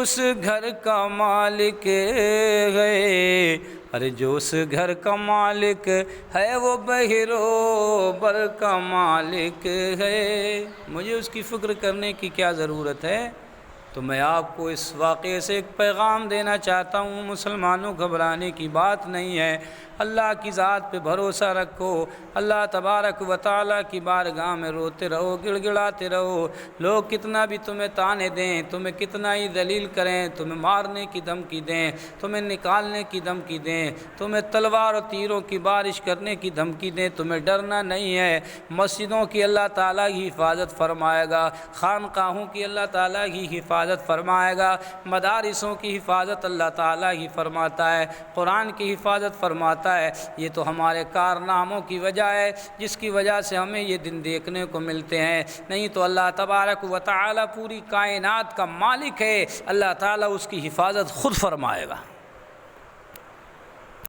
اس گھر کا مالک ہے، ارے جو اس گھر کا مالک ہے وہ بحرو بر کا مالک ہے۔ مجھے اس کی فکر کرنے کی کیا ضرورت ہے؟ تو میں آپ کو اس واقعے سے ایک پیغام دینا چاہتا ہوں، مسلمانوں گھبرانے کی بات نہیں ہے، اللہ کی ذات پہ بھروسہ رکھو، اللہ تبارک و تعالیٰ کی بارگاہ میں روتے رہو، گڑ گڑاتے رہو۔ لوگ کتنا بھی تمہیں تانے دیں، تمہیں کتنا ہی ذلیل کریں، تمہیں مارنے کی دھمکی دیں، تمہیں نکالنے کی دھمکی دیں، تمہیں تلوار و تیروں کی بارش کرنے کی دھمکی دیں، تمہیں ڈرنا نہیں ہے۔ مسجدوں کی اللہ تعالیٰ ہی حفاظت فرمائے گا، خانقاہوں کی اللہ تعالیٰ ہی حفاظت فرمائے گا، مدارسوں کی حفاظت اللہ تعالیٰ ہی فرماتا ہے، قرآن کی حفاظت فرماتا ہے۔ یہ تو ہمارے کارناموں کی وجہ ہے جس کی وجہ سے ہمیں یہ دن دیکھنے کو ملتے ہیں، نہیں تو اللہ تبارک و تعالیٰ پوری کائنات کا مالک ہے، اللہ تعالیٰ اس کی حفاظت خود فرمائے گا۔